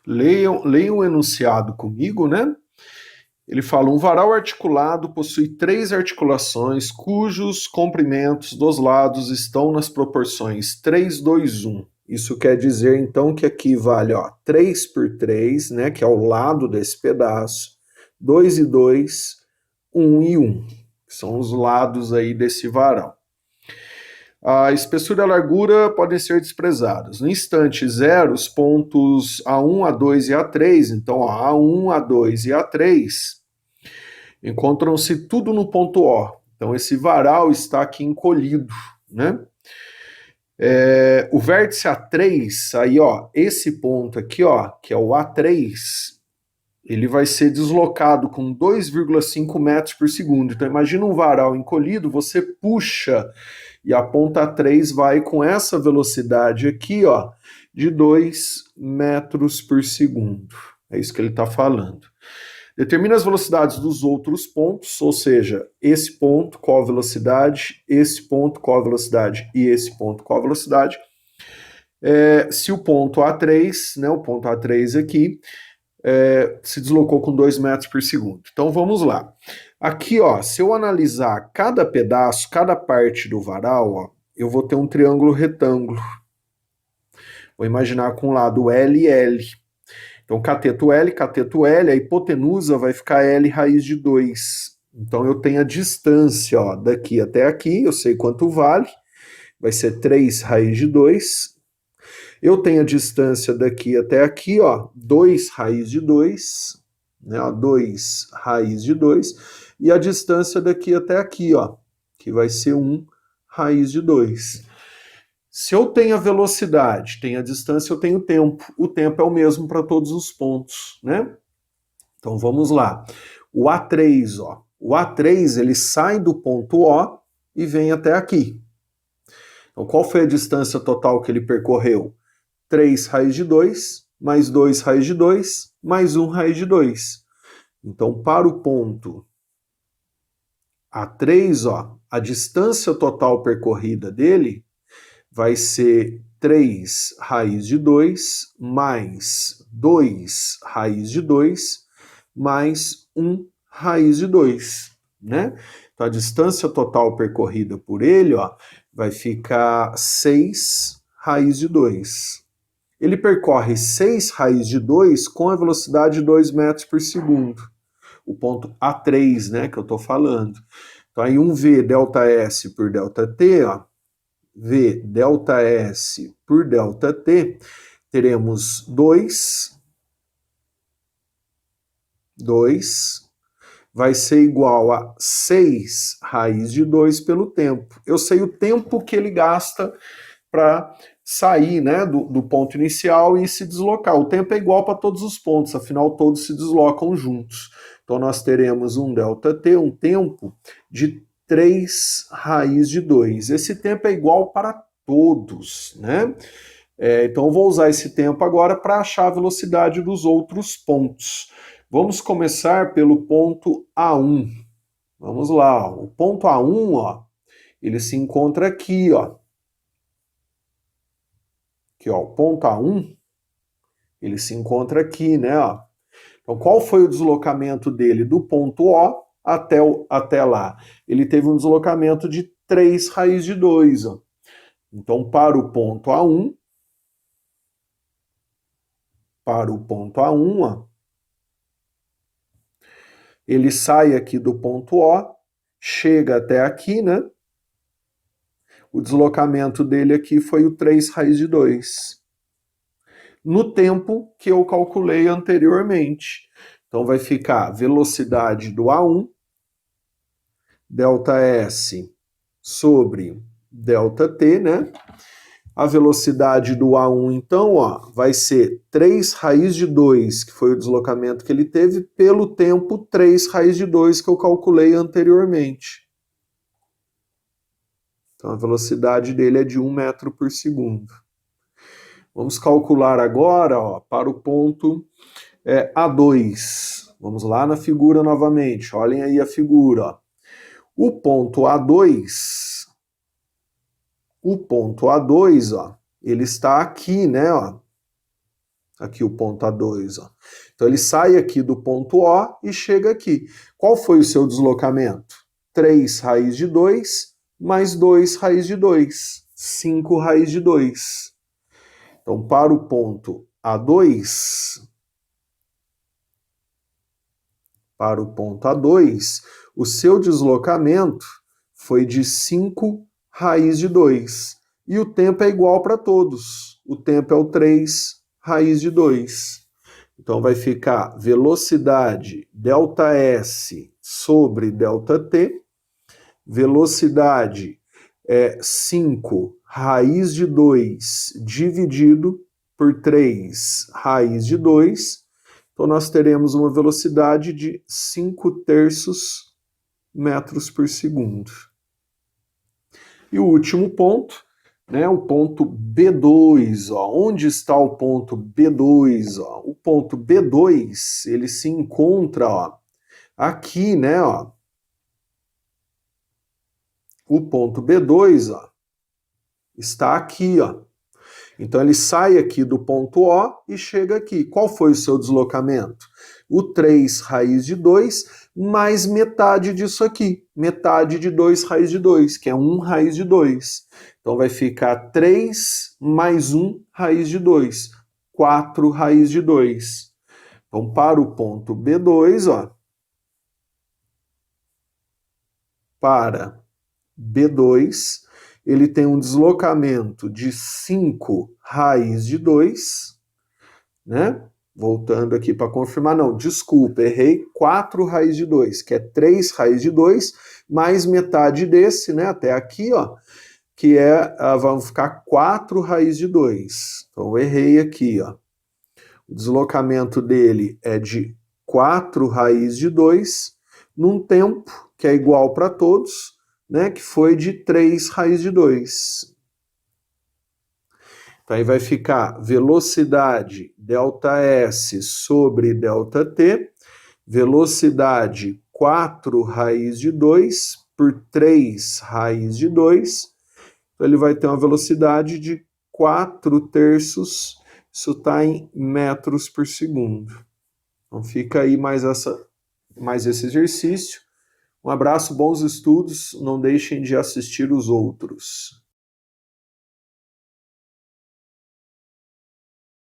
Leiam o enunciado comigo, né? Ele fala: um varal articulado possui três articulações cujos comprimentos dos lados estão nas proporções 3, 2, 1. Isso quer dizer, então, que aqui vale 3 por 3, né, que é o lado desse pedaço, 2 e 2, 1 e 1, que são os lados aí desse varal. A espessura e a largura podem ser desprezadas. No instante zero, os pontos A1, A2 e A3, então A1, A2 e A3, encontram-se tudo no ponto O. Então esse varal está aqui encolhido, né? O vértice A3, aí esse ponto aqui, que é o A3, ele vai ser deslocado com 2,5 metros por segundo. Então imagina um varal encolhido, você puxa e a ponta 3 vai com essa velocidade aqui, de 2 metros por segundo. É isso que ele está falando. Determina as velocidades dos outros pontos, ou seja, esse ponto, qual a velocidade, esse ponto, qual a velocidade e esse ponto, qual a velocidade. Se o ponto A3, né, o ponto A3 aqui, se deslocou com 2 metros por segundo. Então vamos lá. Aqui, se eu analisar cada pedaço, cada parte do varal, eu vou ter um triângulo retângulo. Vou imaginar com o lado L e L. Então, cateto L, a hipotenusa vai ficar L raiz de 2. Então, eu tenho a distância daqui até aqui, eu sei quanto vale, vai ser 3 raiz de 2. Eu tenho a distância daqui até aqui, 2 raiz de 2, né, 2 raiz de 2, e a distância daqui até aqui, que vai ser 1 raiz de 2. Se eu tenho a velocidade, tenho a distância, eu tenho o tempo. O tempo é o mesmo para todos os pontos, né? Então vamos lá. O A3, o A3 ele sai do ponto O e vem até aqui. Então qual foi a distância total que ele percorreu? 3 raiz de 2, mais 2 raiz de 2, mais 1 raiz de 2. Então para o ponto A3, a distância total percorrida dele vai ser 3 raiz de 2 mais 2 raiz de 2 mais 1 raiz de 2, né? Então a distância total percorrida por ele, vai ficar 6 raiz de 2. Ele percorre 6 raiz de 2 com a velocidade de 2 metros por segundo. O ponto A3, né, que eu estou falando. Então aí 1V delta S por delta T, V delta S por delta T, teremos 2 vai ser igual a 6 raiz de 2 pelo tempo. Eu sei o tempo que ele gasta para sair, né, do ponto inicial e se deslocar. O tempo é igual para todos os pontos, afinal todos se deslocam juntos. Então nós teremos um ΔT, um tempo de 3 raiz de 2. Esse tempo é igual para todos, né? Então eu vou usar esse tempo agora para achar a velocidade dos outros pontos. Vamos começar pelo ponto A1. Vamos lá, o ponto A1, ele se encontra aqui, Aqui, o ponto A1, ele se encontra aqui, né, Então, qual foi o deslocamento dele do ponto O até lá? Ele teve um deslocamento de 3 raiz de 2, Então, para o ponto A1, ele sai aqui do ponto O, chega até aqui, né? O deslocamento dele aqui foi o 3 raiz de 2. No tempo que eu calculei anteriormente. Então vai ficar velocidade do A1, delta S sobre delta T, né? A velocidade do A1, então, vai ser 3 raiz de 2, que foi o deslocamento que ele teve, pelo tempo 3 raiz de 2 que eu calculei anteriormente. Então a velocidade dele é de 1 metro por segundo. Vamos calcular agora, para o ponto A2. Vamos lá na figura novamente, olhem aí a figura. O ponto A2, ele está aqui, né? Aqui o ponto A2, ó. Então ele sai aqui do ponto O e chega aqui. Qual foi o seu deslocamento? 3 raiz de 2 mais 2 raiz de 2. 5 raiz de 2. Então, para o ponto A2, o seu deslocamento foi de 5 raiz de 2. E o tempo é igual para todos. O tempo é o 3 raiz de 2. Então vai ficar velocidade ΔS sobre ΔT. Velocidade é 5 raiz de 2 dividido por 3 raiz de 2. Então nós teremos uma velocidade de 5/3 metros por segundo. E o último ponto, né, o ponto B2, ó. Onde está o ponto B2? Ó? O ponto B2, ele se encontra, ó, aqui, né, ó. O ponto B2, ó, está aqui, ó. Então ele sai aqui do ponto O e chega aqui. Qual foi o seu deslocamento? O 3 raiz de 2 mais metade disso aqui. Metade de 2 raiz de 2, que é 1 raiz de 2. Então vai ficar 3 mais 1 raiz de 2. 4 raiz de 2. Então para o ponto B2, ó, para B2, ele tem um deslocamento de 5 raiz de 2, né? Voltando aqui para confirmar, não, desculpa, errei, 4 raiz de 2, que é 3 raiz de 2, mais metade desse, né, até aqui, ó, que é, vamos ficar 4 raiz de 2. Então, eu errei aqui, ó. O deslocamento dele é de 4 raiz de 2, num tempo que é igual para todos, né, que foi de 3 raiz de 2. Então aí vai ficar velocidade ΔS sobre ΔT, velocidade 4 raiz de 2 por 3 raiz de 2. Então ele vai ter uma velocidade de 4/3, isso está em metros por segundo. Então fica aí mais esse exercício. Um abraço, bons estudos, não deixem de assistir os outros.